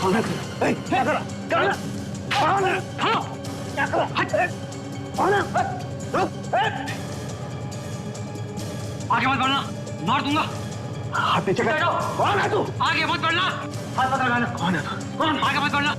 क्या करा? आगे मत बढ़ना, मार दूंगा। हाथ पीछे कर। कौन है तू? आगे मत बढ़ना। हाथ पकड़ मैंने। कौन है तू? कौन? आगे मत बढ़ना।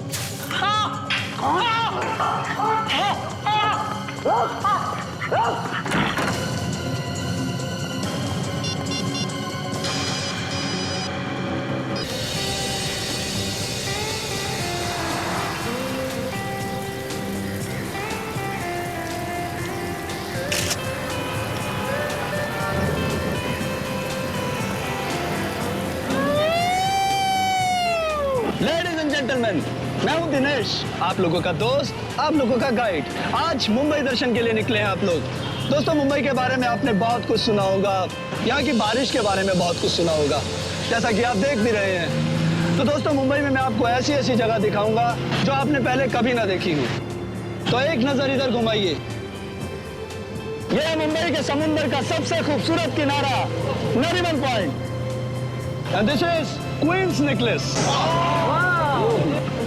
लेडीज एंड जेंटलमैन, मैं हूं दिनेश, आप लोगों का दोस्त, आप लोगों का गाइड। आज मुंबई दर्शन के लिए निकले हैं आप लोग। दोस्तों, मुंबई के बारे में आपने बहुत कुछ सुना होगा, यहाँ की बारिश के बारे में बहुत कुछ सुना होगा, जैसा कि आप देख भी रहे हैं। तो दोस्तों, मुंबई में मैं आपको ऐसी ऐसी जगह दिखाऊंगा जो आपने पहले कभी ना देखी हो। तो एक नजर इधर घुमाइए। यह है मुंबई के समुंदर का सबसे खूबसूरत किनारा, Nariman point. And this is Queen's Necklace.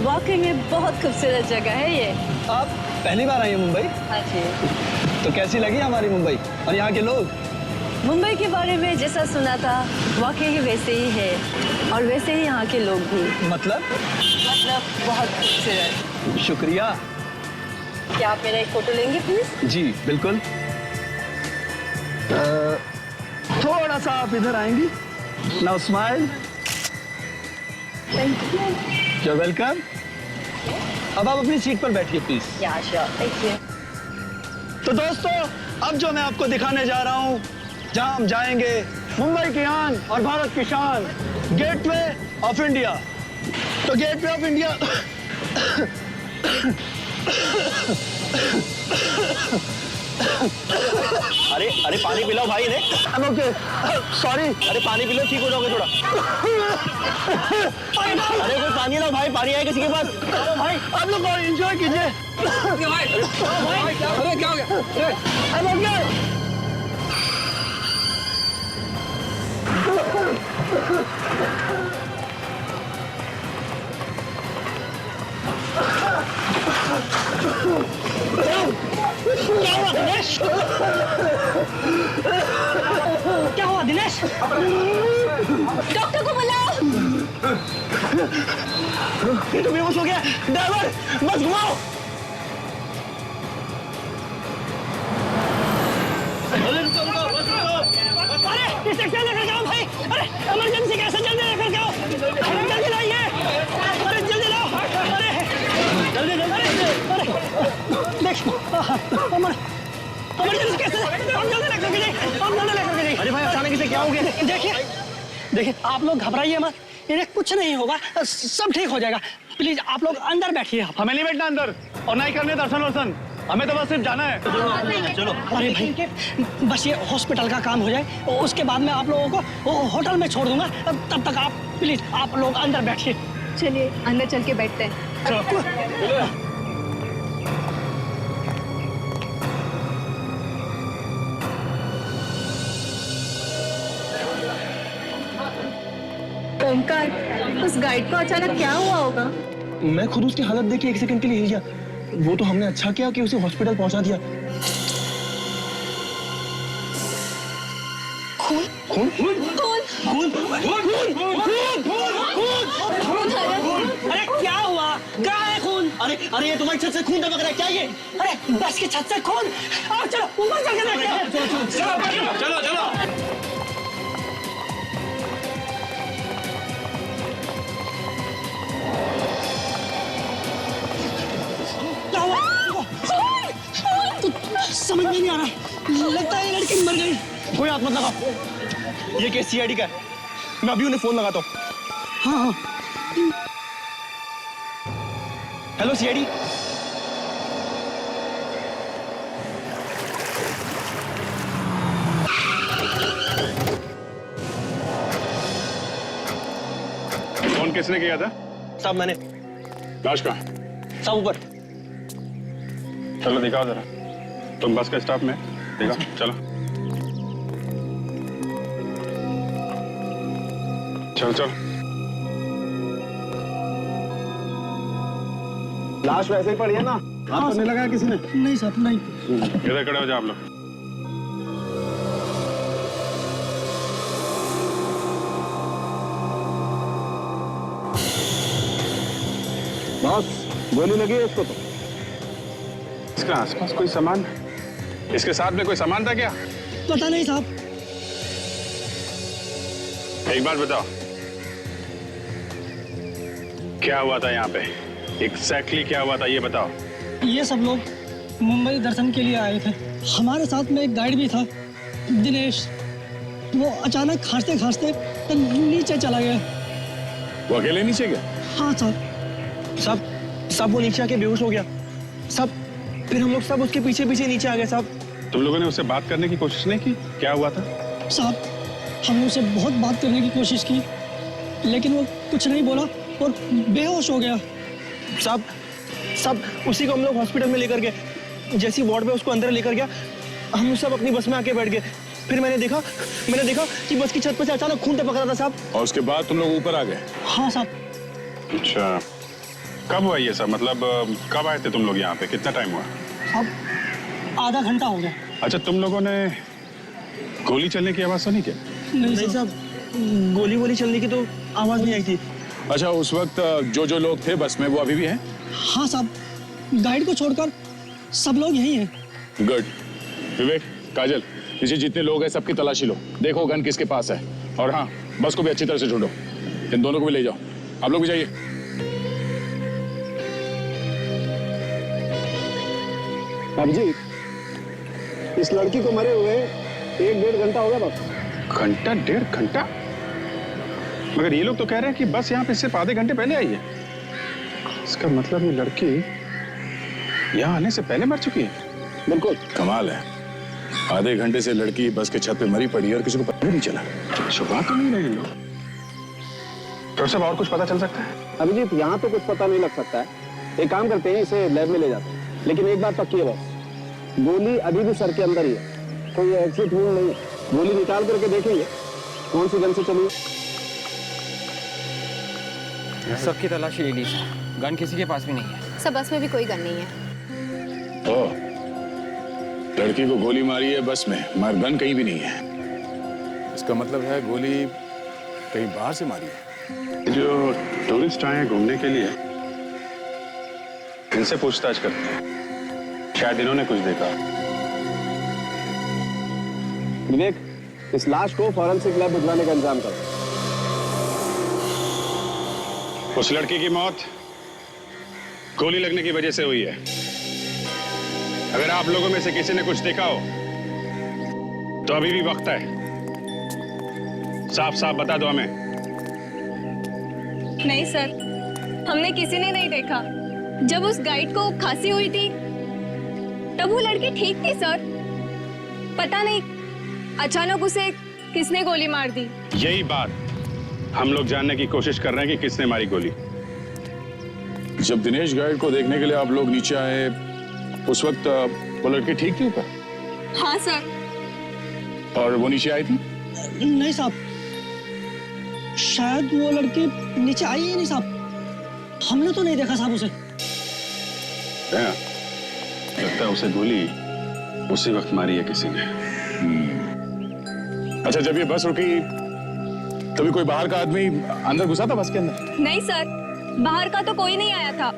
वाकई में बहुत खूबसूरत जगह है ये। आप पहली बार आई हैं मुंबई? हाँ जी। तो कैसी लगी हमारी मुंबई और यहाँ के लोग? मुंबई के बारे में जैसा सुना था वाकई ही वैसे ही है, और वैसे ही यहाँ के लोग भी। मतलब बहुत खूबसूरत। शुक्रिया। क्या आप मेरा एक फोटो लेंगे प्लीज? जी बिल्कुल। थोड़ा सा आप इधर आएंगी। Now smile. Thank you. You welcome. अब आप अपनी सीट पर बैठिए प्लीज। या श्योर, थैंक यू। तो दोस्तों, अब जो मैं आपको दिखाने जा रहा हूँ, जहाँ हम जाएंगे मुंबई की आन और भारत की शान, गेटवे ऑफ इंडिया। तो गेटवे ऑफ इंडिया अरे अरे पानी पिलाओ भाई ने। Okay sorry. अरे पानी पिलो, ठीक हो जाओगे थोड़ा। अरे कोई पानी लाओ भाई, पानी है किसी के पास? भाई आप लोग एंजॉय कीजिए। अरे क्या हो गया? क्या हुआ दिनेश? क्या हुआ दिनेश? डॉक्टर को बुलाओ। ये तो बेहोश हो गया। ड्राइवर बस घुमाओ। अरे इसे क्या लेकर जाओ भाई? अरे इमरजेंसी कैसे? जल्दी लेकर जाओ, जल्दी लाइए। अरे जल्दी लाओ। अरे जल्दी जल्दी। अरे देख इमरजेंसी कैसे? हम जल्दी लेकर के जाइए, हम जल्दी लेकर के जाइए। अरे भाई अचानक से क्या हो गया? देखिए देखिए, आप लोग घबराइए मत, इन्हें कुछ नहीं होगा, सब ठीक हो जाएगा। प्लीज आप लोग अंदर बैठिए। हमें नहीं बैठना अंदर, और ना ही करने दर्शन वर्शन, हमें तो बस सिर्फ जाना है। चलो। अरे भाई, बस ये हॉस्पिटल का काम हो जाए, उसके बाद मैं आप लोगों को होटल में छोड़ दूंगा। तब तक आप प्लीज आप लोग अंदर बैठिए। चलिए अंदर चल के बैठते हैं। ओमकार, उस गाइड को अचानक क्या हुआ होगा? मैं खुद उसकी हालत देख के एक सेकंड के लिए हिल गया। वो तो हमने अच्छा किया कि उसे हॉस्पिटल पहुंचा दिया। खून खून खून खून खून। अरे क्या हुआ? कहाँ है खून? अरे अरे ये तुम्हारी छत से खून टपक रहा है, क्या ये? अरे बस की छत से खून? आओ चलो ऊपर चल के देखते हैं। चलो चलो। क्या हुआ? समझ में नहीं आ रहा, लगता है ये लड़की मर गई। कोई हाथ मत लगाओ, ये केस सीआईडी का है। मैं अभी उन्हें फोन लगाता हूँ। हाँ हाँ। Hello CID. फोन किसने किया था? साहब मैंने। लाश कहाँ? साहब ऊपर। चलो दिखाओ जरा, तुम बस के स्टॉप में दिखाओ, चलो चलो चलो। लाश वैसे ही पड़ी है ना? हाथ तो नहीं लगाया किसी ने? नहीं साहब नहीं। इधर खड़े हो जाओ आप लोग। बॉस, गोली लगी है इसको तो। इसके आसपास कोई सामान, इसके साथ में कोई सामान था क्या? पता नहीं साहब। एक बात बताओ, क्या हुआ था यहाँ पे? एग्जैक्टली क्या हुआ था ये बताओ। ये सब लोग मुंबई दर्शन के लिए आए थे। हमारे साथ में एक गाइड भी था, दिनेश। वो अचानक खांसते खांसते नीचे चला गया। वो अकेले नीचे गया? हाँ साहब। सब वो नीचे आके बेहोश हो गया। सब फिर हम लोग सब उसके पीछे पीछे नीचे आ गए साहब। तुम लोगों ने उससे बात करने की कोशिश नहीं की? क्या हुआ था? साहब हमने उससे बहुत बात करने की कोशिश की, लेकिन वो कुछ नहीं बोला और बेहोश हो गया। साहब उसी को हम लोग हॉस्पिटल में लेकर गए। जैसी वार्ड में उसको अंदर लेकर गया, हम सब अपनी बस में आके बैठ गए। फिर मैंने देखा कि बस की छत पर से अचानक खून टपक रहा था साहब। और उसके बाद तुम लोग ऊपर आ गए? हाँ साहब। अच्छा, कब हुआ ये सब? मतलब कब आए थे तुम लोग यहाँ पे? कितना टाइम हुआ? अब आधा घंटा हो गया। अच्छा, तुम लोगों ने गोली चलने की आवाज सुनी क्या? नहीं साहब, गोली चलने की तो आवाज नहीं आई थी। अच्छा, उस वक्त जो लोग थे बस में वो अभी भी हैं? हाँ साहब, गाइड को छोड़कर सब लोग यही हैं। गुड। विवेक, काजल, पीछे जितने लोग हैं सबकी तलाशी लो, देखो गन किसके पास है। और हाँ, बस को भी अच्छी तरह से ढूंढो। इन दोनों को भी ले जाओ। आप लोग भी जाइए। अभिजीत, इस लड़की को मरे हुए 1-1.5 घंटा हो गया बस। घंटा 1.5 घंटा? मगर ये लोग तो कह रहे हैं कि बस यहाँ पे सिर्फ आधे घंटे पहले आई है। इसका मतलब ये लड़की यहाँ आने से पहले मर चुकी है। बिल्कुल कमाल है, आधे घंटे से लड़की बस के छत पे मरी पड़ी है और किसी को पता भी नहीं चला। छुपा तो नहीं रहे लोग। तो सब और कुछ पता चल सकता है? अभिजीत, यहाँ तो कुछ पता नहीं लग सकता है। एक काम करते हैं, इसे लैब में ले जाते हैं। लेकिन एक बात पक्की है बॉस, गोली अभी भी सर के अंदर ही है। कोई एग्जिट वूंड नहीं है। गोली निकाल करके देखेंगे कौन सी गन से चली है। सबकी तलाशी ले ली सर, गन किसी के पास भी नहीं है। सब बस में भी कोई गन नहीं है। ओ, लड़की को गोली मारी है बस में, मगर गन कहीं भी नहीं है। इसका मतलब है गोली कहीं बाहर से मारी है। जो टूरिस्ट आए हैं घूमने के लिए, इनसे पूछताछ करते हैं, शायद इन्होंने कुछ देखा। विवेक, इस लाश को फॉरेंसिक लैब भिजवाने का इंतजाम करो। उस लड़की की मौत गोली लगने की वजह से हुई है। अगर आप लोगों में से किसी ने कुछ देखा हो तो अभी भी वक्त है। साफ साफ बता दो हमें। नहीं सर, हमने किसी ने नहीं देखा। जब उस गाइड को खांसी हुई थी तब वो लड़की ठीक थी सर। पता नहीं अचानक उसे किसने गोली मार दी। यही बात हम लोग जानने की कोशिश कर रहे हैं कि किसने मारी गोली। जब दिनेश गाइड को देखने के लिए आप लोग नीचे आए, उस वक्त वो लड़की ठीक थी ऊपर? हाँ सर। और वो नीचे आई थी? नहीं साहब, शायद वो लड़की नीचे आई ही नहीं साहब। हमने तो नहीं देखा साहब उसे। हाँ, लगता है उसे गोली उसी वक्त मारी है किसी ने। अच्छा, जब ये बस रुकी तभी कोई बाहर का आदमी अंदर घुसा था बस के अंदर? नहीं सर, बाहर का तो कोई नहीं आया था,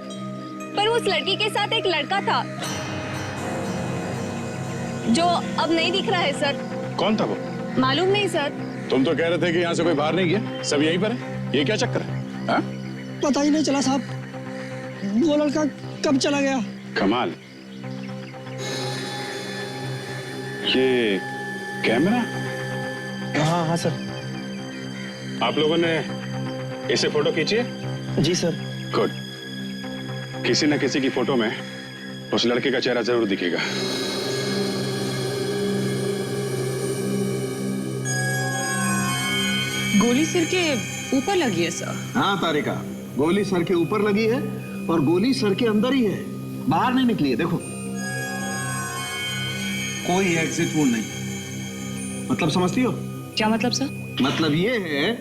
पर उस लड़की के साथ एक लड़का था जो अब नहीं दिख रहा है सर। कौन था वो? मालूम नहीं सर। तुम तो कह रहे थे कि यहाँ से कोई बाहर नहीं गया, सब यहीं पर है। ये क्या चक्कर है? हाँ? पता ही नहीं चला साहब, वो लड़का कब चला गया। कमाल। ये कैमरा? हाँ सर। आप लोगों ने इसे फोटो खींची है? जी सर। गुड। किसी न किसी की फोटो में उस लड़के का चेहरा जरूर दिखेगा। गोली सिर के ऊपर लगी है सर। हाँ तारिका, गोली सर के ऊपर लगी है और गोली सर के अंदर ही है, बाहर नहीं निकली है। देखो, कोई एग्जिट वूंड नहीं। मतलब समझती हो? क्या मतलब सर? मतलब ये है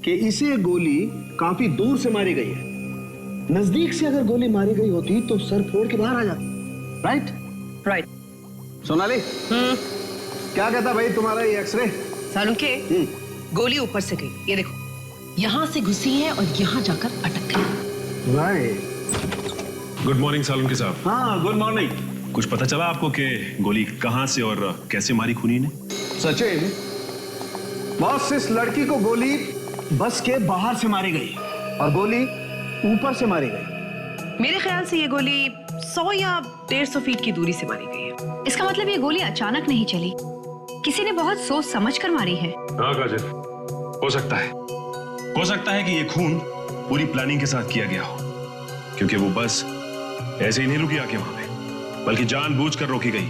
कि इसे गोली काफी दूर से मारी गई है। नजदीक से अगर गोली मारी गई होती तो सर फोड़ के बाहर आ जाता। राइट? राइट। सोनाली, क्या कहता भाई तुम्हारा ये एक्सरे? सालुंके, गोली ऊपर से गई, ये देखो, यहाँ से घुसी है और यहाँ जाकर अटक गई। राइट। गुड मॉर्निंग सालुंके साहब। हाँ, गुड मॉर्निंग। कुछ पता चला आपको कि गोली कहां से और कैसे मारी खूनी ने? सचिन, बॉस, इस लड़की को गोली बस के बाहर से मारी गई और गोली ऊपर से मारी गई। मेरे ख्याल से ये गोली 100 या 150 फीट की दूरी से मारी गई है। इसका मतलब ये गोली अचानक नहीं चली, किसी ने बहुत सोच समझ कर मारी है। हाँ काजल, हो सकता है कि ये खून पूरी प्लानिंग के साथ किया गया हो, क्योंकि वो बस ऐसे ही नहीं रुकी आके वहां पे, बल्कि जानबूझकर रोकी गई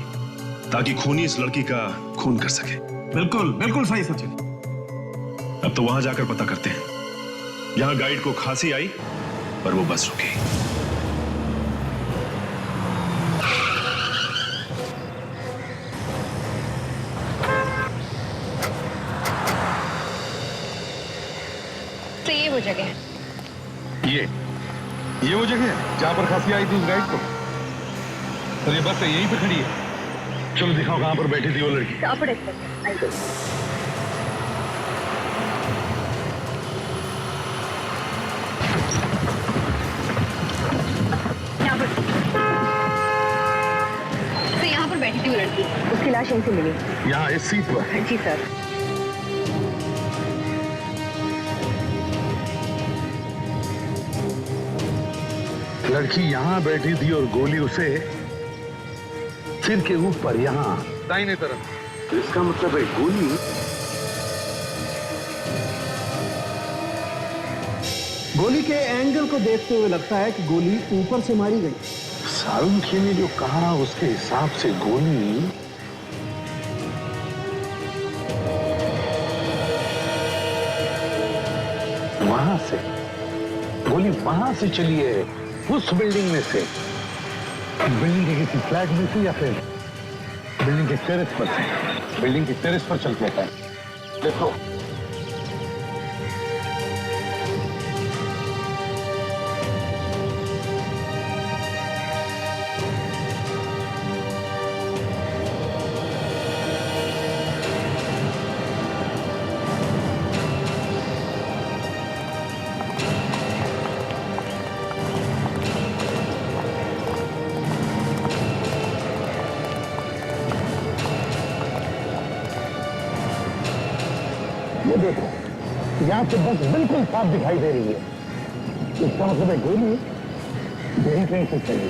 ताकि खूनी इस लड़की का खून कर सके। बिल्कुल बिल्कुल सही सचिन। अब तो वहां जाकर पता करते हैं। यहां गाइड को खांसी आई पर वो बस रुकी। तो ये वो जगह है। ये वो जगह है जहां पर खांसी आई थी उस गाइड को। तो ये बस यहीं पे खड़ी है। चलो दिखाओ कहां पर बैठी थी वो लड़की। यहाँ पर बैठी थी वो लड़की, उसकी लाश यहीं से मिली। यहाँ इस सीट पर? जी सर। लड़की यहाँ बैठी थी और गोली उसे सिर के ऊपर यहाँ दाहिने तरफ। इसका मतलब है गोली गोली के एंगल को देखते हुए लगता है कि गोली ऊपर से मारी गई। सालुंखे ने जो कहा उसके हिसाब से गोली वहां से, गोली वहां से चली है, उस बिल्डिंग में से, बिल्डिंग के किसी फ्लैट में से या फिर बिल्डिंग के टेरेस पर से। बिल्डिंग के टेरेस पर चल के है। देखो ये देखो, यहाँ से बस बिल्कुल साफ दिखाई दे रही है। इसका मतलब है गोली यहीं कहीं से चली है।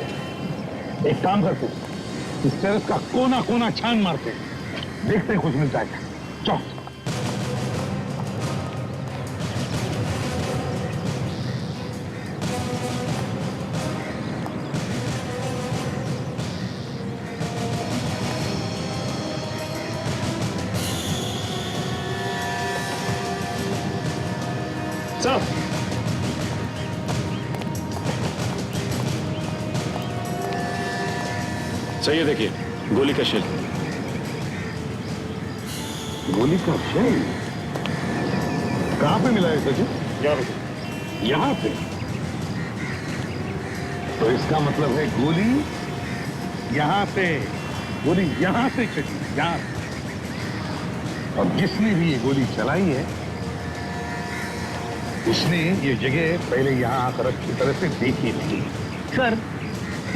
एक काम करते, इस टेरेस का कोना कोना छान मारते, देखते हैं कुछ मिल जाएगा। चलो। साहब, सही है, देखिए गोली का शेल। गोली का शेल कहां पे मिला है सचिन? यहाँ पे। तो इसका मतलब है गोली यहां से, गोली यहां से चली, यहां से। और जिसने भी ये गोली चलाई है उसने ये जगह पहले यहाँ आकर अच्छी तरह से देखी नहीं। सर,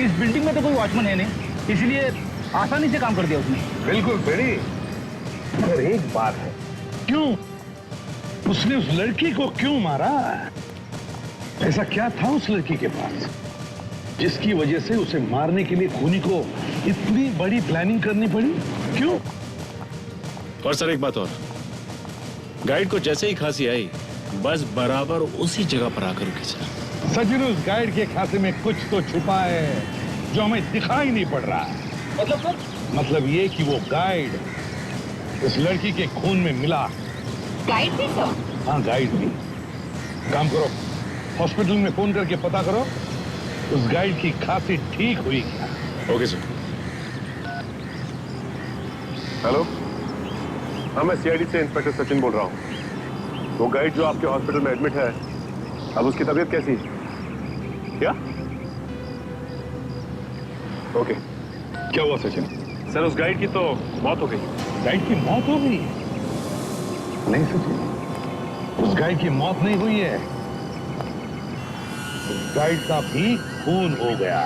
इस बिल्डिंग में तो कोई वॉचमैन है नहीं, इसलिए आसानी से काम कर दिया उसने। बिल्कुल बेड़ी, मगर एक बात है, क्यों उसने उस लड़की को क्यों मारा? ऐसा क्या था उस लड़की के पास जिसकी वजह से उसे मारने के लिए खूनी को इतनी बड़ी प्लानिंग करनी पड़ी? क्यों? और सर एक बात और, गाइड को जैसे ही खांसी आई बस बराबर उसी जगह पर आकर रुकी सर। सचिन, उस गाइड के खाते में कुछ तो छुपा है जो हमें दिखाई नहीं पड़ रहा है। मतलब ये कि वो गाइड उस लड़की के खून में मिला। गाइड भी सर? हाँ, गाइड भी। काम करो, हॉस्पिटल में फोन करके पता करो उस गाइड की खांसी ठीक हुई क्या। Okay sir. हेलो, हाँ मैं सीआईडी से इंस्पेक्टर सचिन बोल रहा हूँ। वो गाइड जो आपके हॉस्पिटल में एडमिट है, अब उसकी तबीयत कैसी है? क्या? ओके, क्या हुआ सचिन? सर उस गाइड की तो मौत हो गई। गाइड की मौत हो गई? नहीं सचिन, उस गाइड की मौत नहीं हुई है, उस गाइड का भी खून हो गया।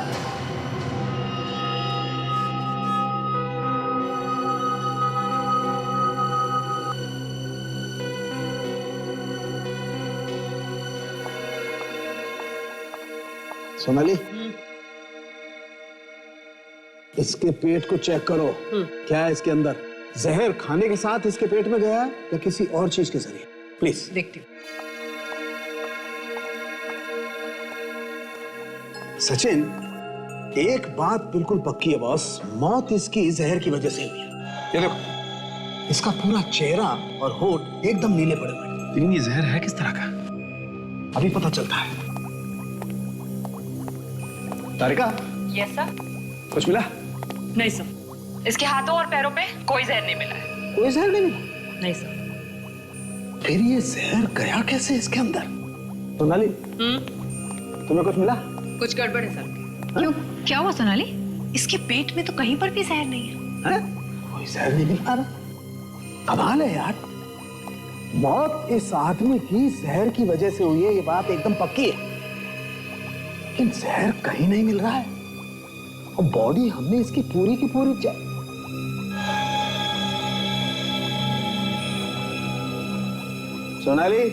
सोनाली, इसके पेट को चेक करो। क्या है इसके अंदर? जहर खाने के साथ इसके पेट में गया है या किसी और चीज के जरिए? प्लीज देखती हूँ। सचिन, एक बात बिल्कुल पक्की है बॉस, मौत इसकी जहर की वजह से हुई है। ये देखो, इसका पूरा चेहरा और होठ एकदम नीले पड़े हुए हैं। लेकिन ये जहर है किस तरह का? अभी पता चलता है। तारिका, यस सर। कुछ मिला? नहीं सर, इसके हाथों और पैरों पे कोई जहर नहीं मिला है। कोई जहर नहीं मिला? नहीं सर। फिर ये जहर गया कैसे इसके अंदर? सोनाली, तुम्हें कुछ मिला? कुछ गड़बड़ है सर। क्यों, क्या हुआ सोनाली? इसके पेट में तो कहीं पर भी जहर नहीं है। है? कोई जहर नहीं मिल पा रहा। कमाल है यार, मौत इस आदमी की जहर की वजह से हुई है, ये बात एकदम पक्की है, लेकिन जहर कहीं नहीं मिल रहा है और बॉडी हमने इसकी पूरी की पूरी सोनाली,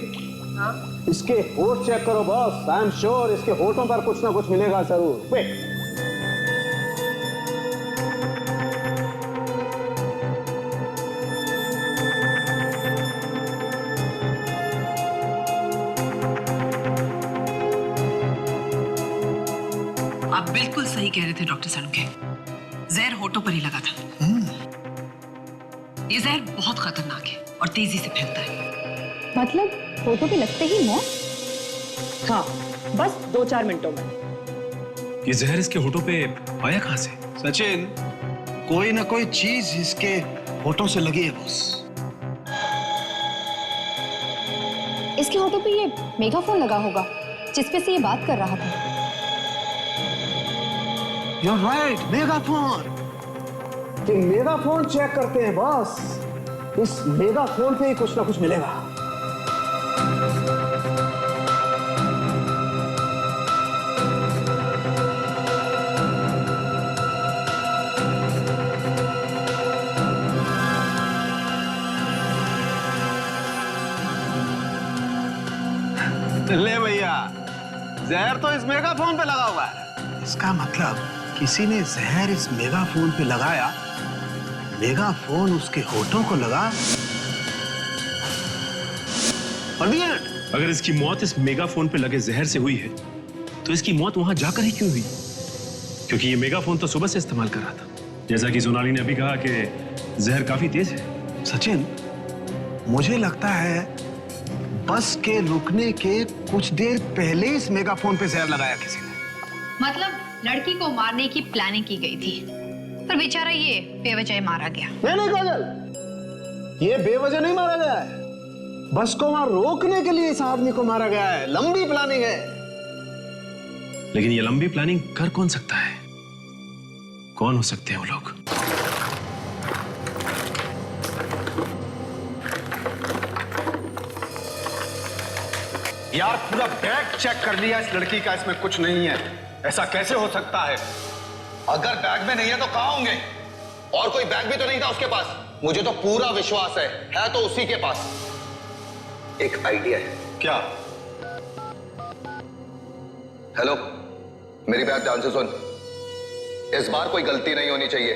इसके होठ चेक करो बॉस। आई एम श्योर इसके होठों पर कुछ ना कुछ मिलेगा जरूर। वेट। आप बिल्कुल सही कह रहे थे डॉक्टर सलूके, जहर होठों पर ही लगा था। ये जहर बहुत खतरनाक है और तेजी से फैलता है। मतलब होठों पे लगते ही मौत? हाँ, बस 2-4 मिनटों में। ये जहर इसके होठों पे आया कहां से? सचिन, कोई ना कोई चीज इसके होठों से लगी है बॉस। इसके होठों पे ये मेगाफोन लगा होगा जिसपे से ये बात कर रहा था। You're right, megaphone. ये मेगाफोन चेक करते हैं बॉस। इस मेगाफोन पे ही कुछ ना कुछ मिलेगा। ले भैया, जहर तो इस मेगाफोन पे लगा हुआ है। इसका मतलब किसी ने जहर इस मेगाफोन पे लगाया, मेगाफोन उसके होठों को लगा और the end। अगर इसकी मौत इस मेगाफोन पे लगे जहर से हुई है तो इसकी मौत वहां जाकर ही क्यों हुई? क्योंकि ये मेगाफोन तो सुबह से इस्तेमाल कर रहा था, जैसा कि सोनाली ने अभी कहा कि जहर काफी तेज है। सचिन, मुझे लगता है बस के रुकने के कुछ देर पहले इस मेगाफोन पे जहर लगाया किसी ने। मतलब लड़की को मारने की प्लानिंग की गई थी, पर बेचारा ये बेवजह मारा गया। नहीं काजल, ये बेवजह नहीं मारा गया है, बस को वहां रोकने के लिए इस आदमी को मारा गया है। लंबी प्लानिंग है। लेकिन ये लंबी प्लानिंग कर कौन सकता है? कौन हो सकते हैं वो लोग? यार पूरा बैग चेक कर लिया इस लड़की का, इसमें कुछ नहीं है। ऐसा कैसे हो सकता है? अगर बैग में नहीं है तो कहां होंगे? और कोई बैग भी तो नहीं था उसके पास। मुझे तो पूरा विश्वास है तो उसी के पास। एक आइडिया है। क्या? हेलो, मेरी बात ध्यान से सुन। इस बार कोई गलती नहीं होनी चाहिए।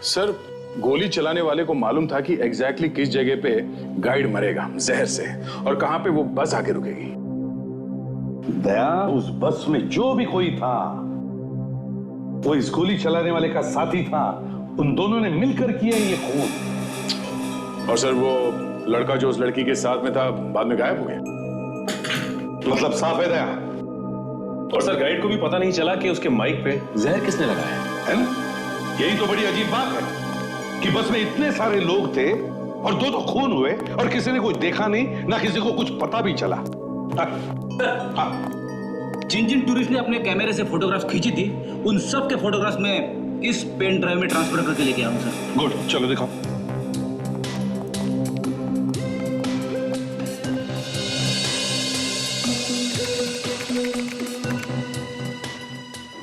सर, गोली चलाने वाले को मालूम था कि एग्जैक्टली किस जगह पे गाइड मरेगा जहर से और कहां पे वो बस आके रुकेगी। दया, उस बस में जो भी कोई था वो इस गोली चलाने वाले का साथी था। उन दोनों ने मिलकर किया ये खून। और सर, वो लड़का जो उस लड़की के साथ में था बाद में गायब हो गया। मतलब साफ है दया। और सर, गाइड को भी पता नहीं चला कि उसके माइक पे जहर किसने लगाया है ना? यही तो बड़ी अजीब बात है कि बस में इतने सारे लोग थे और दो तो खून हुए और किसी ने कुछ देखा नहीं, ना किसी को कुछ पता भी चला। जिन जिन टूरिस्ट ने अपने कैमरे से फोटोग्राफ्स खींची थी उन सब के फोटोग्राफ्स में इस पेन ड्राइव में ट्रांसफर करके लेके आऊँ सर। गुड, चलो दिखाओ।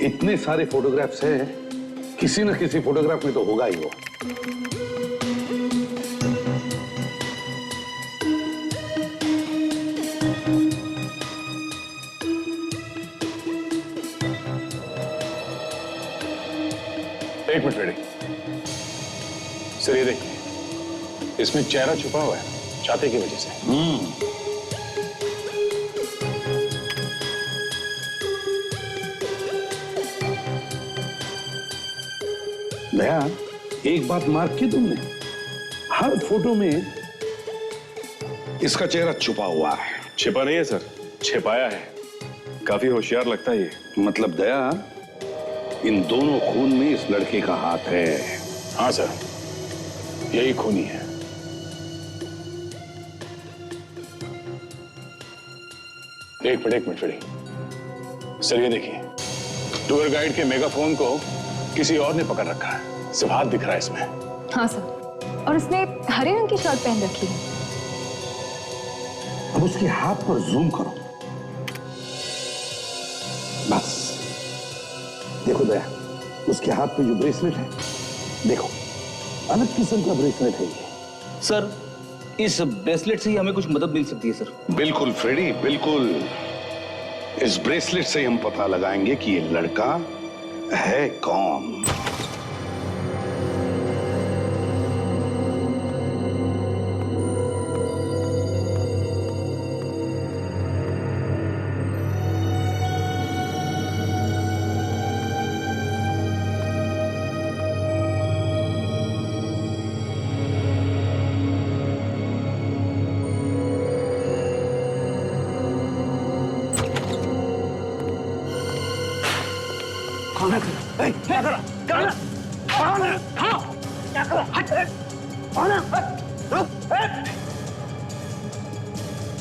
इतने सारे फोटोग्राफ्स हैं, किसी न किसी फोटोग्राफ में तो होगा ही वो। एक मिनट रेडी सर, ये देखिए, इसमें चेहरा छुपा हुआ है छाते की वजह से। दया, एक बात मार्क की तुमने, हर फोटो में इसका चेहरा छुपा हुआ है। छिपा नहीं है सर, छिपाया है। काफी होशियार लगता है ये। मतलब दया, इन दोनों खून में इस लड़के का हाथ है। हाँ सर, यही खूनी है। एक मिनट रेडी सर, ये देखिए, टूर गाइड के मेगाफोन को किसी और ने पकड़ रखा है। सिर्फ हाथ दिख रहा है इसमें। हाँ सर, और उसने हरे रंग की शर्ट पहन रखी है। अब उसके हाथ पर जूम करो, बस देखो दया, उसके हाथ पे जो ब्रेसलेट है, देखो अलग किस्म का ब्रेसलेट है ये। सर, इस ब्रेसलेट से ही हमें कुछ मदद मिल सकती है सर। बिल्कुल फ्रेडी, बिल्कुल। इस ब्रेसलेट से हम पता लगाएंगे कि ये लड़का है कौन।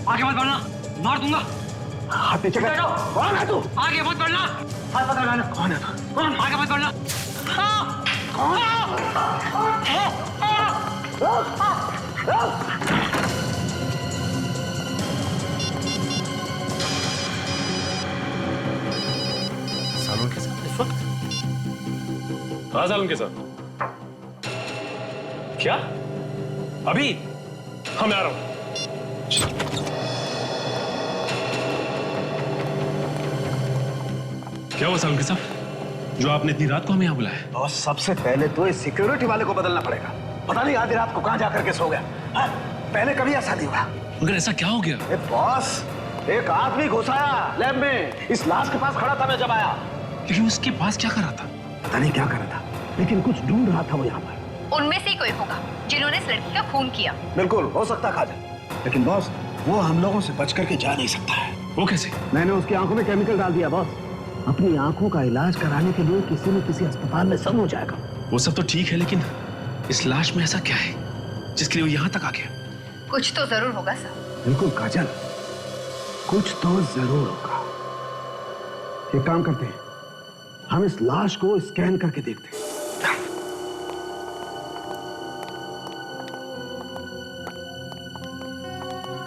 आगे मत बढ़ना, मार दूंगा। हाथ पीछे कर। कौन है तू? आगे मत बढ़ना। हाथ पकड़ लेना। कौन है तू? कौन? आगे मत बढ़ना। सालून के साथ इस वक्त? हाँ, सालून के साथ। क्या? अभी? हाँ, मैं आ रहा हूं। क्या हुआ सालून के साथ? जो आपने इतनी रात को हमें यहाँ बुलाया? बॉस, सबसे पहले तो इस सिक्योरिटी वाले को बदलना पड़ेगा। पता नहीं आधी रात को कहां जाकर के सो गया। हाँ? पहले कभी ऐसा नहीं हुआ। मगर ऐसा क्या हो गया? बॉस, एक आदमी घुसाया लैब में, इस लाश के पास खड़ा था मैं जब आया। लेकिन उसके पास क्या कर रहा था? पता नहीं क्या कर रहा था, लेकिन कुछ ढूंढ रहा था वो यहाँ पर। उनमें से ही कोई होगा जिन्होंने इस लड़की का खून किया। बिल्कुल हो सकता काजल, लेकिन बॉस वो हम लोगों से बच करके जा नहीं सकता है। वो कैसे? मैंने उसकी आंखों में केमिकल डाल दिया बॉस। अपनी आंखों का इलाज कराने के लिए किसी न किसी अस्पताल में सब हो जाएगा। वो सब तो ठीक है, लेकिन इस लाश में ऐसा क्या है जिसके लिए वो यहाँ तक आ गया? कुछ तो जरूर होगा सर। बिल्कुल काजल, कुछ तो जरूर होगा। एक काम करते हैं, हम इस लाश को स्कैन करके देखते हैं।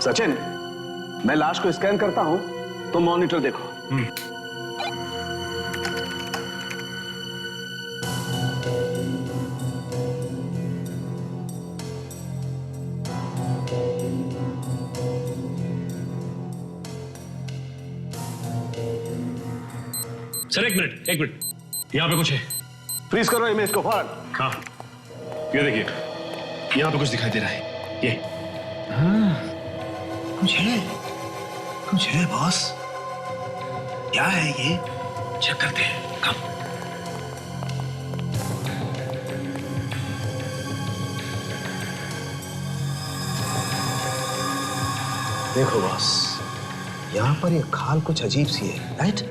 सचिन, मैं लाश को स्कैन करता हूं, तो मॉनिटर देखो। सर एक मिनट, यहाँ पे कुछ है। फ्रीज करो इमेज को फौरन। हाँ, ये देखिए, यहाँ पे कुछ दिखाई दे रहा है। ये हाँ, कुछ है बॉस। क्या है ये? चेक करते हैं। कम। देखो बॉस, यहाँ पर ये खाल कुछ अजीब सी है, राइट?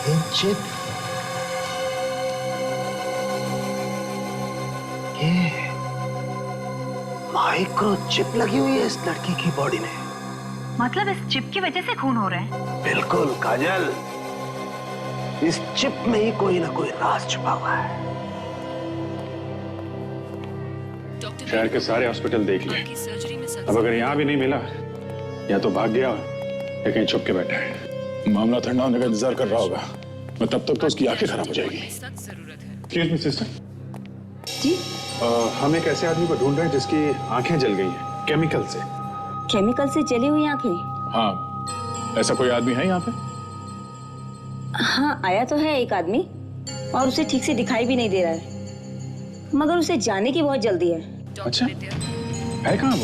चिप, ये माइक्रो चिप लगी हुई है इस लड़की की बॉडी में। मतलब इस चिप की वजह से खून हो रहा है? बिल्कुल काजल, इस चिप में ही कोई ना कोई राज छुपा हुआ है। शहर के सारे हॉस्पिटल देख लिए, अब अगर यहाँ भी नहीं मिला, या तो भाग गया या कहीं छुप के बैठा है। मामला ठंडा होने का इंतजार कर रहा होगा, मैं तब तक तो उसकी आंखें खराब हो जाएगी। एक्सक्यूज मी सिस्टर जी, हम एक ऐसे आदमी को ढूंढ रहे हैं जिसकी आंखें जल गई हैं केमिकल से। केमिकल से जली हुई आंखें? हाँ, ऐसा कोई आदमी है यहाँ पे? हाँ, आया तो है एक आदमी, और उसे ठीक से दिखाई भी नहीं दे रहा है, मगर उसे जाने की बहुत जल्दी है। अच्छा, है कहाँ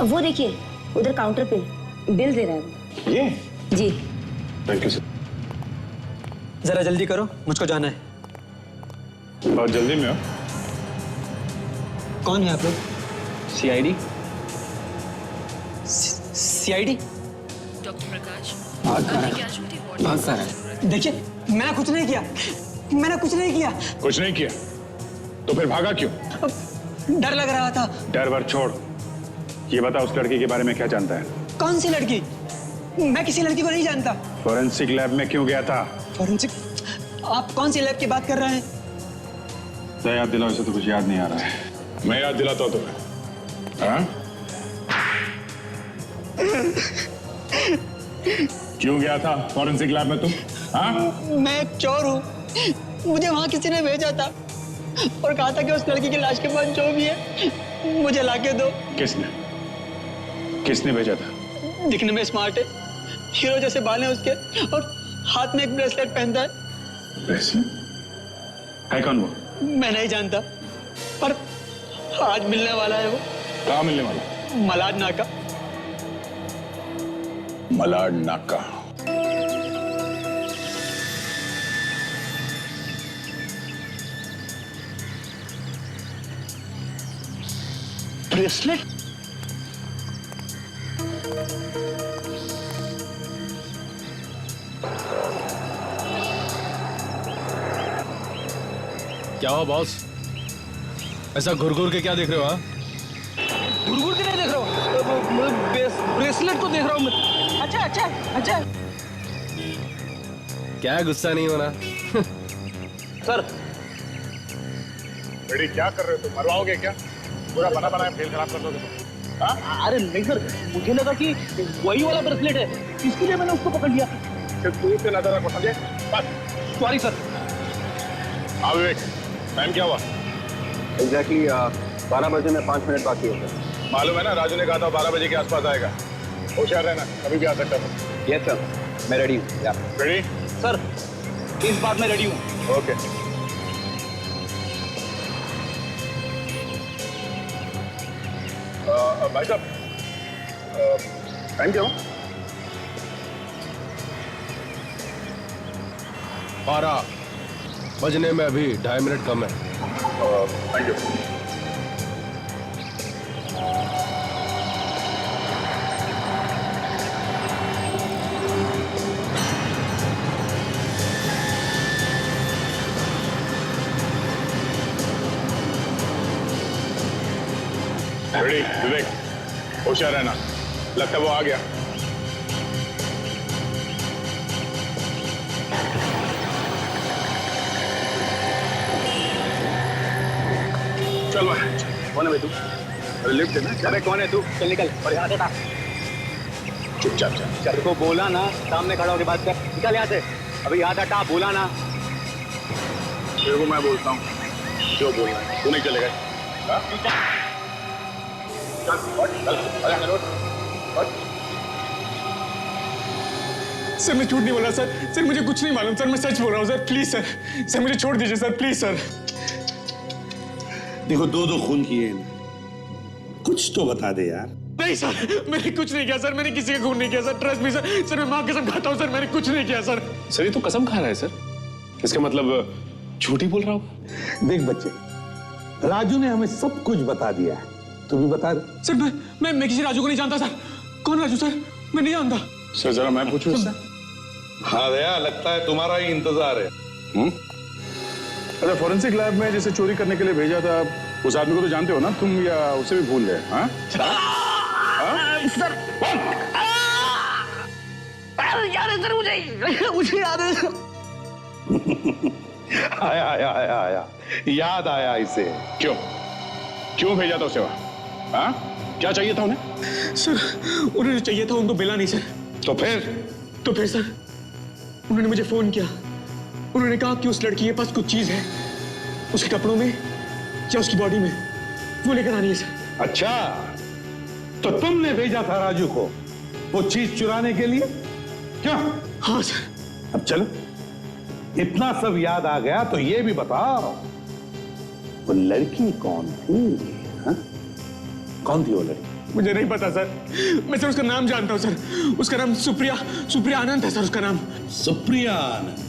वो देखिए, उधर काउंटर पे बिल दे रहा है वो। ये? जी। Thank you sir. जरा जल्दी करो, मुझको जाना है। बहुत जल्दी में हो? कौन है आप लोग? सीआईडी। सीआईडी? डॉक्टर प्रकाश, भाग कर रहा है। देखिए, मैंने कुछ नहीं किया, मैंने कुछ नहीं किया। कुछ नहीं किया तो फिर भागा क्यों? डर लग रहा था। डर वर छोड़, ये बता उस लड़की के बारे में क्या जानता है? कौन सी लड़की? मैं किसी लड़की को नहीं जानता। फॉरेंसिक लैब में क्यों गया था? फॉरेंसिक? आप कौन सी लैब की बात कर रहे हैं? याद दिलाओ, इसे तो कुछ याद नहीं आ रहा है। मैं याद दिलाता हूँ तुम्हें। हाँ? क्यों गया था फॉरेंसिक लैब में तुम? हाँ? मैं एक चोर हूँ, मुझे वहाँ किसी ने भेजा था और कहा था कि उस लड़की की लाश के पास जो भी है मुझे लाके दो। किसने भेजा था? दिखने में स्मार्ट है, हीरो जैसे बाल हैं उसके, और हाथ में एक ब्रेसलेट पहनता है। ब्रेसलेट? है कौन वो? मैं नहीं जानता, पर आज मिलने वाला है वो। कहाँ मिलने वाला? मलाड नाका। मलाड नाका। ब्रेसलेट? क्या हुआ बॉस? ऐसा घुर घुर के क्या देख रहे हो? घुर के नहीं देख रहा हूँ, ब्रेसलेट को देख रहा हूँ मैं। अच्छा अच्छा अच्छा। क्या गुस्सा नहीं होना? सर। बेटी क्या कर रहे हो तुम? मरवाओगे क्या? पूरा बना बनाया खेल खराब कर दोगे तुम। हाँ? अरे नहीं सर, मुझे लगा कि वही वाला ब्रेसलेट है, इसके लिए मैंने उसको पकड़ लिया। सिर्फ दूर से नजर रखो, समझे? बस। Sorry sir. हाँ विवेक, टाइम क्या हुआ? एग्जैक्टली 12 बजे में 5 मिनट बाकी है सर। मालूम है ना, राजू ने कहा था 12 बजे के आसपास आएगा। होशियार रहना, कभी भी आ सकता है। यस सर, मैं रेडी हूँ। रेडी? सर, इस बात में रेडी हूँ। ओके। भाई साहब, टाइम क्या हुआ? 12 बजने में अभी 2.5 मिनट कम है। Thank you. रेडी विवेक, होशियार रहना, लगता है वो आ गया। चल भाई, कौन है भाई तू? अरे लिफ्ट है ना? अरे कौन है तू? चल निकल और यहाँ से हटा। चुपचाप चल। तेरे को बोला ना सामने खड़ा होकर बात कर, निकल यहाँ से। अभी यहाँ से हटा, बोला ना। तेरे को मैं बोलता हूँ, जो बोलना है, तू नहीं चलेगा। सर मैं झूठ नहीं बोल रहा सर मुझे कुछ नहीं मालूम सर, मैं सच बोल रहा हूँ सर, प्लीज सर मुझे छोड़ दीजिए सर, प्लीज सर। देखो 2 खून किए हैं, कुछ तो बता दे यार। नहीं सर, मैंने कुछ नहीं किया सर, मैंने किसी का खून नहीं किया सर, ट्रस्ट मी सर मैं माँ कसम खाता हूँ सर, मैंने कुछ नहीं किया सर। सर ये तो कसम खा रहा है सर, इसका मतलब झूठ ही बोल रहा हूँ। देख बच्चे, राजू ने हमें सब कुछ बता दिया है, तू भी बता दे। सर मैं किसी राजू को नहीं जानता सर। कौन राजू सर? मैं नहीं जानता सर। जरा मैं पूछूं? हाँ दया, लगता है तुम्हारा ही इंतजार है। अरे फॉरेंसिक लैब में जिसे चोरी करने के लिए भेजा था उस आदमी को तो जानते हो ना तुम, या उसे भी भूल गए? हाँ सर याद है सर, मुझे याद है। आया आया आया आया, याद आया इसे। क्यों क्यों भेजा था उसे वहां? हाँ क्या चाहिए था उन्हें? सर उन्हें चाहिए था, उनको मिला नहीं सर। तो फिर सर उन्होंने मुझे फोन किया। उन्होंने कहा कि उस लड़की के पास कुछ चीज है, उसके कपड़ों में या उसकी बॉडी में, वो लेकर आनी है सर। अच्छा, तो तुमने भेजा था राजू को वो चीज चुराने के लिए? क्या? हाँ सर। अब चलो, इतना सब याद आ गया तो ये भी बताओ, वो लड़की कौन थी? हा? कौन थी वो लड़की? मुझे नहीं पता सर, मैं सर उसका नाम जानता हूं सर। उसका नाम सुप्रिया आनंद है सर, उसका नाम। सुप्रिया आनंद?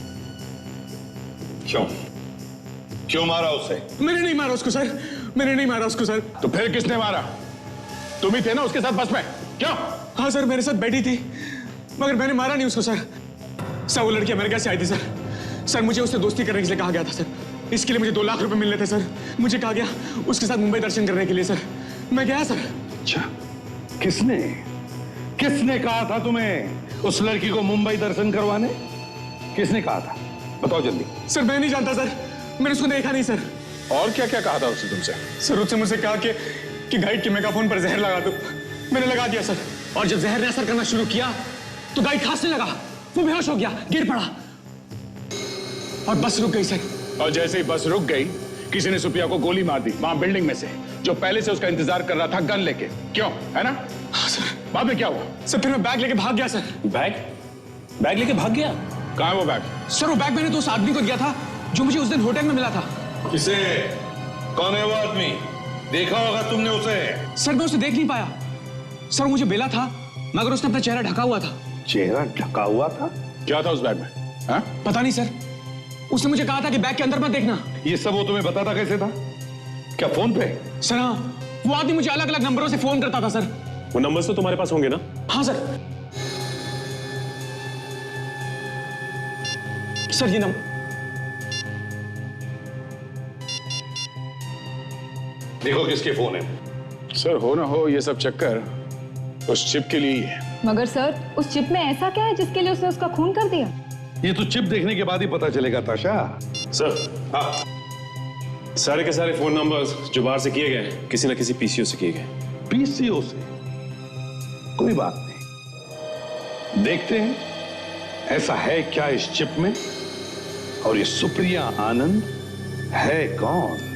क्यों मारा उसे? मैंने नहीं मारा उसको सर, मैंने नहीं मारा उसको सर। तो फिर किसने मारा? तुम ही थे ना उसके साथ बस में? क्यों? हाँ सर, मेरे साथ बैठी थी, मगर मैंने मारा नहीं उसको सर। वो लड़की अमेरिका से आई थी सर। मुझे उससे दोस्ती करने के लिए कहा गया था सर। इसके लिए मुझे 2 लाख रुपए मिलने थे सर। मुझे कहा गया उसके साथ मुंबई दर्शन करने के लिए सर। मैं गया सर। अच्छा, किसने कहा था तुम्हें उस लड़की को मुंबई दर्शन करवाने? किसने कहा था? बताओ जल्दी। सर मैं नहीं जानता सर, मैंने उसको देखा नहीं सर। और क्या क्या कहा था उसने तुमसे? सर उसने मुझसे कहा कि गाइड के मेगाफोन पर जहर लगा दो। मैंने लगा दिया सर, और जब जहर ने असर करना शुरू किया तो गाइड खांसने लगा, वो बेहोश हो गया, गिर पड़ा और बस रुक गई सर। और जैसे ही बस रुक गई, किसी ने सुप्रिया को गोली मार दी वहां बिल्डिंग में से, जो पहले से उसका इंतजार कर रहा था गन लेके। क्यों, है ना? हाँ सर। बाद में क्या हुआ? सर फिर मैं बैग लेके भाग गया सर। बैग लेके भाग गया? कहाँ है वो बैग? सर वो बैग मैंने तो उस आदमी को दिया था जो मुझे उस दिन होटल में मिला था। किसे? कौन है वो आदमी? देखा होगा तुमने उसे? सर मैं उसे देख नहीं पाया सर, मुझे बेला था मगर उसने अपना चेहरा ढका हुआ था। चेहरा ढका हुआ था? क्या था उस बैग में? हाँ? पता नहीं सर, उसने मुझे कहा था कि बैग के अंदर मत देखना। ये सब वो तुम्हें बताता कैसे था? क्या फोन पे? सर हाँ, वो आदमी मुझे अलग अलग नंबरों से फोन करता था सर। वो नंबर्स तो तुम्हारे पास होंगे ना? हाँ सर। सर ये नंबर। देखो किसके फोन है। सर हो ना हो ये सब चक्कर उस चिप के लिए ही है। मगर सर उस चिप में ऐसा क्या है जिसके लिए उसने उसका खून कर दिया? ये तो चिप देखने के बाद ही पता चलेगा ताशा। सर हाँ, सारे के सारे फोन नंबर्स जो बाहर से किए गए किसी ना किसी पीसीओ से किए गए। पीसीओ से? कोई बात नहीं, देखते हैं ऐसा है क्या इस चिप में, और ये सुप्रिया आनंद है कौन?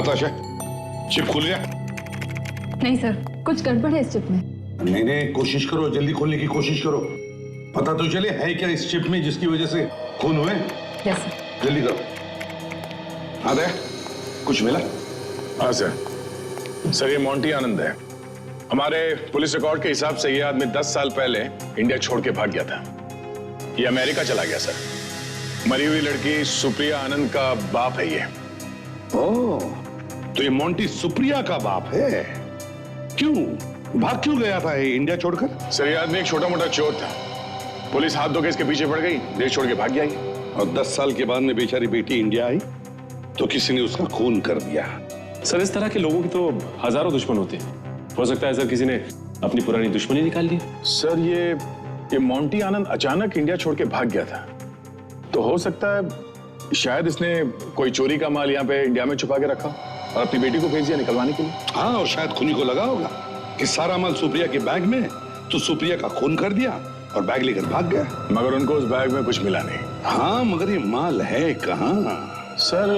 ताशा, चिप खुल गया? नहीं सर, कुछ गड़बड़ है इस चिप में। नहीं, कोशिश करो, जल्दी खोलने की कोशिश करो। पता तो चले है क्या इस चिप में जिसकी वजह से खून हुए। Yes sir. जल्दी करो। हाँ दया, कुछ मिला? हाँ सर ये मोंटी आनंद है। हमारे पुलिस रिकॉर्ड के हिसाब से ये आदमी 10 साल पहले इंडिया छोड़ के भाग गया था। ये अमेरिका चला गया सर। मरी हुई लड़की सुप्रिया आनंद का बाप है ये। ओह, तो ये मोंटी सुप्रिया का बाप है। क्यों भाग क्यों गया था ये इंडिया छोड़कर? सर ये आदमी एक छोटा मोटा चोर था। पुलिस हाथ धो के इसके पीछे पड़ गई, देश छोड़ के भाग गया। और 10 साल के बाद में बेचारी बेटी इंडिया आई तो किसी ने उसका खून कर दिया। सर इस तरह के लोगों की तो हजारों दुश्मन होते हैं। हो सकता है सर किसी ने अपनी पुरानी दुश्मनी निकाल ली। सर ये मोंटी आनंद अचानक इंडिया छोड़ के भाग गया था, तो हो सकता है शायद इसने कोई चोरी का माल यहाँ पे इंडिया में छुपा के रखा और अपनी बेटी को भेज दिया निकलवाने के लिए। हाँ, और शायद खूनी को लगा होगा कि सारा माल सुप्रिया के बैग में, तो सुप्रिया का खून कर दिया और बैग लेकर भाग गया। मगर उनको उस बैग में कुछ मिला नहीं। हाँ, मगर ये माल है कहाँ? सर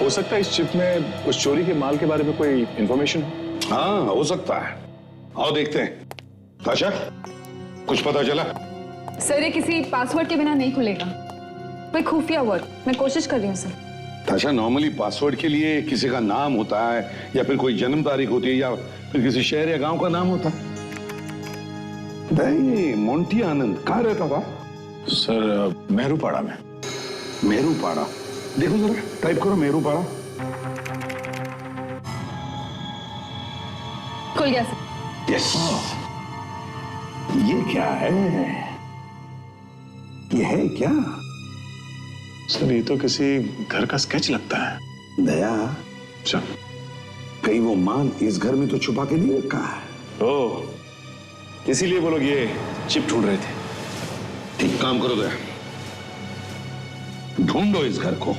हो सकता है इस चिप में उस चोरी के माल के बारे में कोई इंफॉर्मेशन हो। हाँ, हो सकता है। आओ देखते हैं। ताशा, कुछ पता चला? सर ये किसी पासवर्ड के बिना नहीं खुलेगा, कोई खुफिया वर्ड। मैं कोशिश कर रही हूँ सर। ताशा, नॉर्मली पासवर्ड के लिए किसी का नाम होता है या फिर कोई जन्म तारीख होती है या फिर किसी शहर या गांव का नाम होता है। नहीं, मोंटी आनंद कहाँ रहता था? सर मेहरूपाड़ा में। मेहरूपाड़ा? देखो जरा, टाइप करो मेहरूपाड़ा। खुल गया सर। यस। ये क्या है? ये है क्या? सर ये तो किसी घर का स्केच लगता है। दया, अच्छा, कहीं वो माल इस घर में तो छुपा के नहीं रखा है? ओह, इसीलिए वो लोग ये चिप ढूंढ रहे थे। ठीक काम करो दया, ढूंढो इस घर को।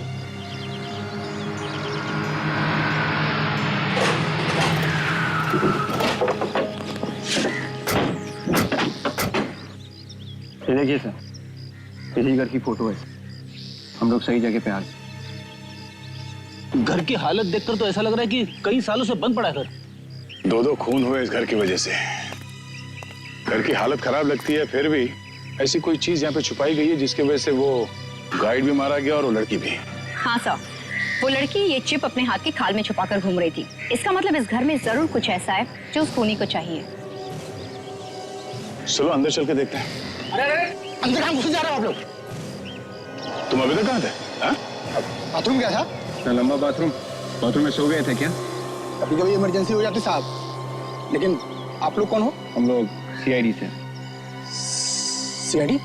ये देखिए सर, इसी घर की फोटो है। हम लोग सही जगह पे आ गए। घर की हालत देखकर तो ऐसा लग रहा है कि कई सालों से बंद पड़ा है घर। दो खून हुए इस घर की वजह से। घर की हालत खराब लगती है, फिर भी ऐसी कोई चीज यहाँ पे छुपाई गई है जिसकी वजह से वो गाइड भी मारा गया और वो लड़की भी। हाँ सर, वो लड़की ये चिप अपने हाथ की खाल में छुपाकर घूम रही थी। इसका मतलब इस घर में जरूर कुछ ऐसा है जो उस खूनी को चाहिए। चलो अंदर चल के देखते हैं। अरे अंदर कहाँ घुस जा रहे हो आप लोग? तुम अभी तक कहाँ थे? बाथरूम क्या था? इतना लंबा बाथरूम में सो गए थे क्या? कभी कभी इमरजेंसी हो जाती साहब। लेकिन आप लोग कौन हो? हम लोग सीआईडी से। सीआईडी?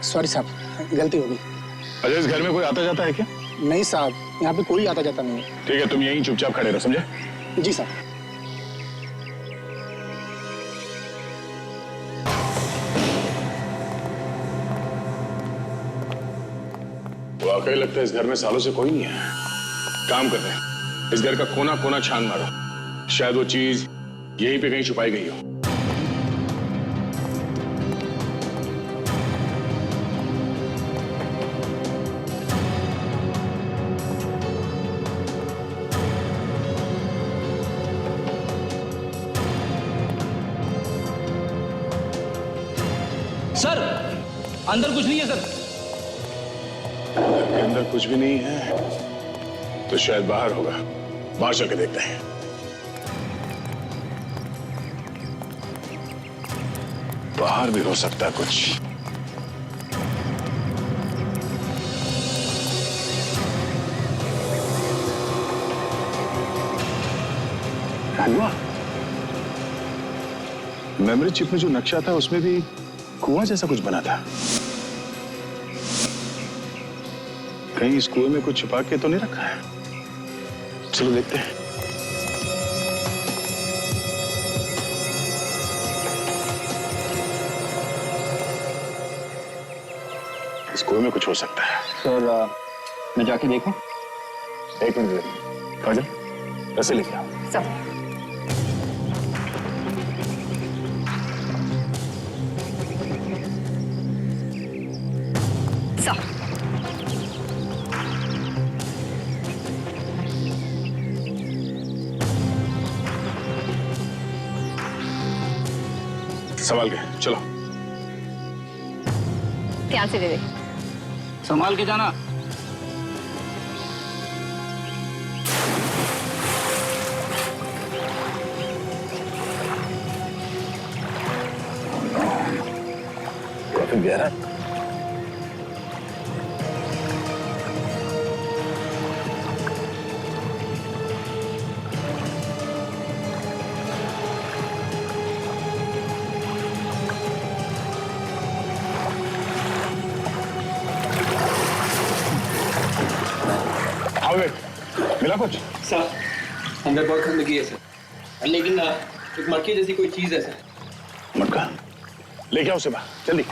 सॉरी साहब, गलती हो गई। अच्छा, इस घर में कोई आता जाता है क्या? नहीं साहब, यहाँ पे कोई आता जाता नहीं है। ठीक है, तुम यहीं चुपचाप खड़े रहो, समझे? जी साहब। वाकई लगता है इस घर में सालों से कोई नहीं है। काम करते हैं, इस घर का कोना कोना छान मारो, शायद वो चीज यहीं पे कहीं छुपाई गई हो। सर, अंदर कुछ नहीं है सर। के अंदर कुछ भी नहीं है तो शायद बाहर होगा। बाहर चल के देखते हैं। बाहर भी हो सकता है कुछ। हुआ मेमोरी चिप में जो नक्शा था उसमें भी कुआं जैसा कुछ बना था। कहीं इस कुएं में कुछ छुपा के तो नहीं रखा है? चलो देखते हैं। इस कुएं में कुछ हो सकता है। सर, मैं जाके देखूं? एक मिनट काजल, ऐसे लेके आओ। संभाल के चलो। ध्यान से दे दे। संभाल के जाना। काफी गहरा। मिला कुछ? सर, अंदर बहुत गंदगी है सर, लेकिन एक मटके जैसी कोई चीज है सर। मटका लेके आओ उसे बाहर जल्दी।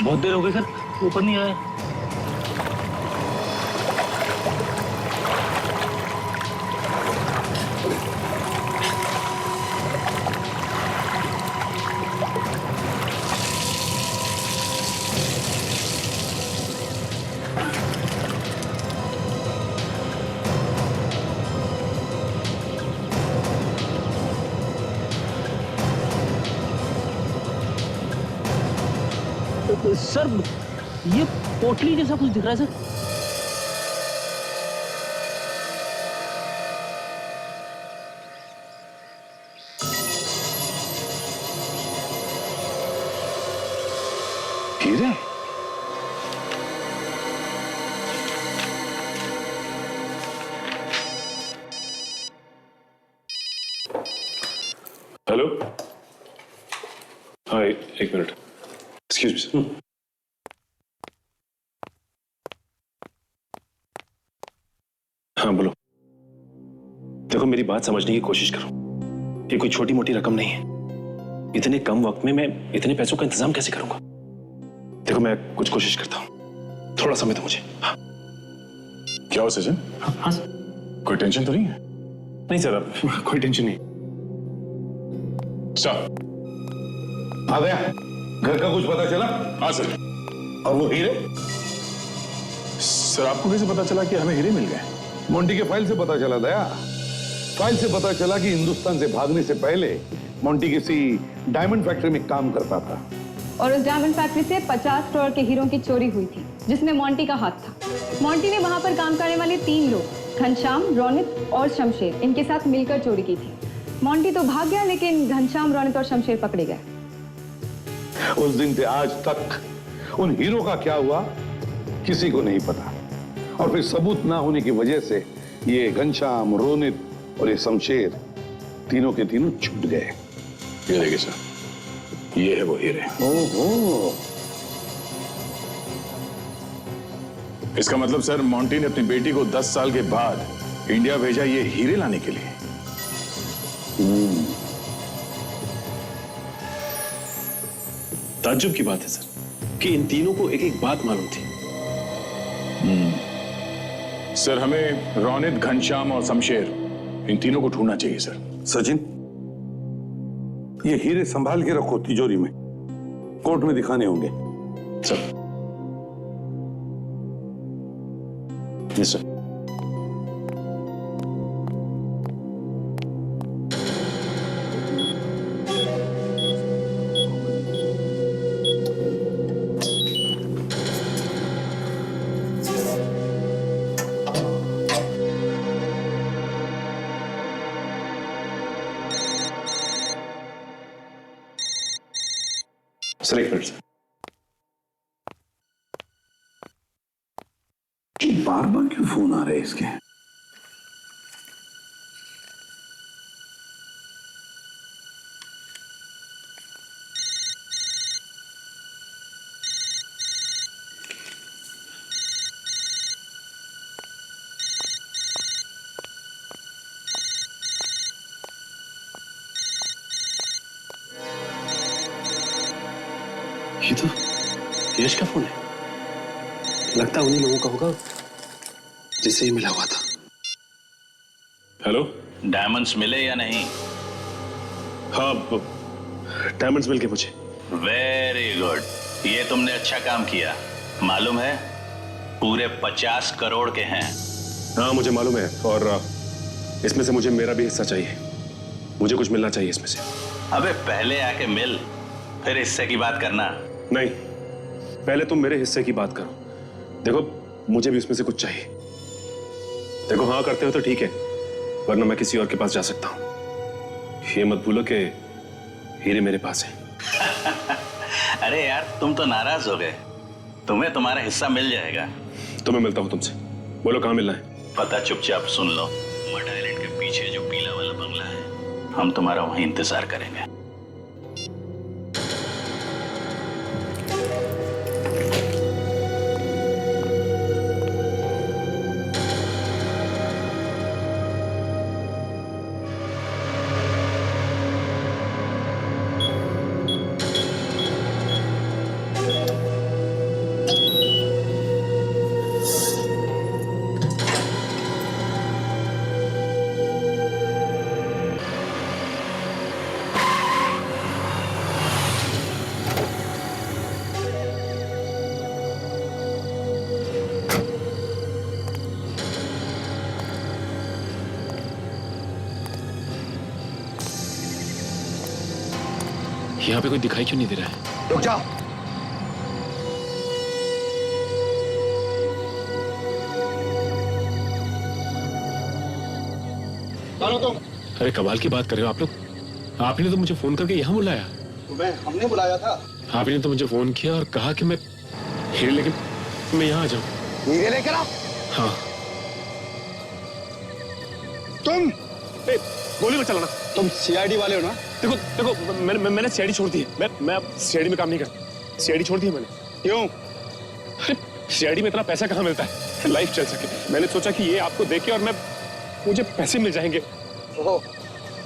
बहुत देर हो गई सर, ऊपर नहीं आया। सर ये पोटली जैसा कुछ दिख रहा है सर। हीरे? हेलो। हाँ एक मिनट, एक्सक्यूज मी सर। हाँ बोलो। देखो मेरी बात समझने की कोशिश करो, ये कोई छोटी मोटी रकम नहीं है। इतने कम वक्त में मैं इतने पैसों का इंतजाम कैसे करूंगा? देखो मैं कुछ कोशिश करता हूँ, थोड़ा समय दो मुझे। हाँ। क्या हो सचिन? हाँ सर। कोई टेंशन तो नहीं है? नहीं सर, अब कोई टेंशन नहीं। सर आ गया, घर का कुछ पता चला? हाँ सर। और वो हीरे? सर आपको कैसे पता चला कि हमें हीरे मिल गए? मोंटी के फाइल से पता चला दया। फाइल से पता चला कि हिंदुस्तान से भागने से पहले मोंटी किसी डायमंड फैक्ट्री में काम करता था और उस डायमंड फैक्ट्री से 50 करोड़ के हीरों की चोरी हुई थी, जिसमें मोंटी का हाथ था। मोंटी ने वहां पर काम करने वाले 3 लोग, घनश्याम, रोनित और शमशेर, इनके साथ मिलकर चोरी की थी। मोंटी तो भाग गया, लेकिन घनश्याम, रोनित और शमशेर पकड़े गए। उस दिन से आज तक उन हीरो का क्या हुआ किसी को नहीं पता, और फिर सबूत ना होने की वजह से ये घनश्याम, रोनित और ये शमशेर तीनों के तीनों छूट गए। ये देखिए सर, ये है वो हीरे। ओहो। इसका मतलब सर मोंटी ने अपनी बेटी को 10 साल के बाद इंडिया भेजा ये हीरे लाने के लिए। ताज्जुब की बात है सर कि इन तीनों को एक एक बात मालूम थी। सर हमें रोनित, घनश्याम और शमशेर, इन तीनों को ढूंढना चाहिए सर। सचिन, ये हीरे संभाल के रखो तिजोरी में, कोर्ट में दिखाने होंगे। सर। Yes sir. सर एक मिनट सर। बार बार क्यों फोन आ रहे हैं इसके? ये तो यश का फोन है, लगता है उन्हीं लोगों का होगा जिससे ही मिला हुआ था। हेलो। डायमंड्स मिले या नहीं? हाँ डायमंड्स मिल गए मुझे। वेरी गुड, ये तुमने अच्छा काम किया। मालूम है पूरे 50 करोड़ के हैं। हाँ मुझे मालूम है, और इसमें से मुझे मेरा भी हिस्सा चाहिए। मुझे कुछ मिलना चाहिए इसमें से। अबे पहले आके मिल, फिर हिस्से की बात करना। नहीं, पहले तुम मेरे हिस्से की बात करो। देखो मुझे भी उसमें से कुछ चाहिए। देखो हाँ करते हो तो ठीक है, वरना मैं किसी और के पास जा सकता हूं। ये मत भूलो कि हीरे मेरे पास है। अरे यार तुम तो नाराज हो गए, तुम्हें तुम्हारा हिस्सा मिल जाएगा। तो मैं मिलता हूं तुमसे, बोलो कहाँ मिलना है? पता चुपचाप सुन लो, मड आइलैंड के पीछे जो पीला वाला बंगला है, हम तुम्हारा वहीं इंतजार करेंगे। यहाँ पे कोई दिखाई क्यों नहीं दे रहा है? रुक जाओ। कौन हो तुम? अरे कमाल की बात कर रहे हो आप लोग। आपने तो मुझे फोन करके यहाँ बुलाया। तुम्हें हमने बुलाया था। आपने तो मुझे फोन किया और कहा कि मैं हीरे लेके मैं यहाँ आ जाऊँ। हीरे लेकर आओ। हाँ। तुम गोली मत चलाना। तुम सीआईडी वाले हो ना? देखो देखो मैंने सीआईडी छोड़ दी है। मैं अब सीआईडी में काम नहीं करता। सीआईडी छोड़ दी है मैंने। क्यों? अरे सीआईडी में इतना पैसा कहाँ मिलता है लाइफ चल सके। मैंने सोचा कि ये आपको देके और मुझे पैसे मिल जाएंगे। ओहो,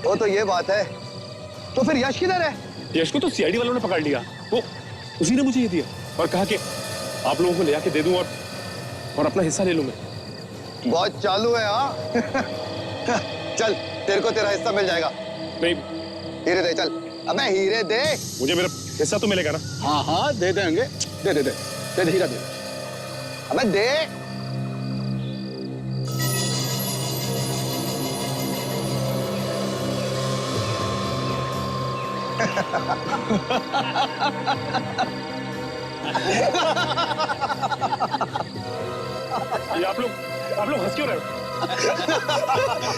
वो तो ये बात है। तो फिर यश किधर है? यश को तो सीआईडी वालों ने पकड़ लिया। वो उसी ने मुझे ये दिया और कहा कि आप लोगों को ले आके दे दूं और अपना हिस्सा ले लूं मैं। बहुत चालू है हाँ। चल तेरे को तेरा हिस्सा मिल जाएगा। नहीं हीरे दे, चल। अबे हीरे दे। मुझे मेरा हिस्सा तो मिलेगा ना? हाँ हाँ दे देंगे। दे दे दे दे दे हीरा दे। अबे दे। ये आप लोग हंस क्यों रहे हो?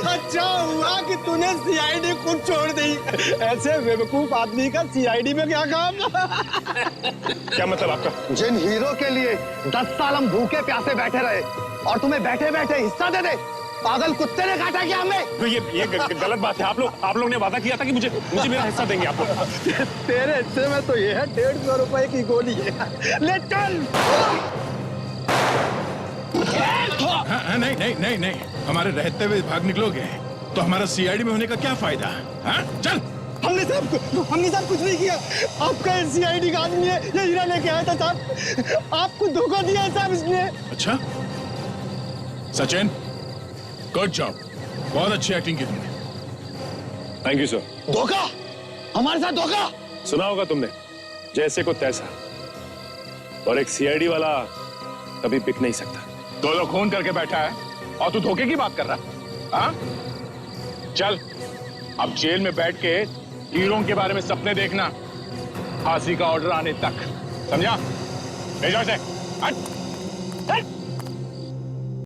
अच्छा हुआ कि तूने सीआईडी खुद छोड़ दी। ऐसे बेवकूफ आदमी का सीआईडी में क्या काम? क्या मतलब आपका? जिन हीरो के लिए 10 साल हम भूखे प्यासे बैठे रहे और तुम्हें बैठे बैठे हिस्सा दे दे, पागल कुत्ते ने काटा क्या हमें? तो ये गलत बात है। आप लोग ने वादा किया था कि मुझे मेरा हिस्सा देंगे आप लोग। तेरे हिस्से में तो ये है 150 रुपए की गोली है। ले चल। हाँ, नहीं, हमारे रहते हुए भाग निकलोगे तो हमारा सीआईडी में होने का क्या फायदा? हाँ, चल। हमने साहब कुछ नहीं किया। आपका सीआईडी का आदमी है, ये हीरा लेके आया था साहब। आपको धोखा दिया है साहब इसने। अच्छा सचिन, गुड जॉब, बहुत अच्छी एक्टिंग की तुमने। Thank you sir. धोखा? हमारे साथ धोखा? सुना होगा तुमने, जैसे को तैसा। और एक सीआईडी वाला कभी बिक नहीं सकता। 2 लोग खून करके बैठा है और तू धोखे की बात कर रहा है? हाँ? चल अब जेल में बैठ के हीरों के बारे में सपने देखना, फांसी का ऑर्डर आने तक। समझा? भेजो इसे। हट।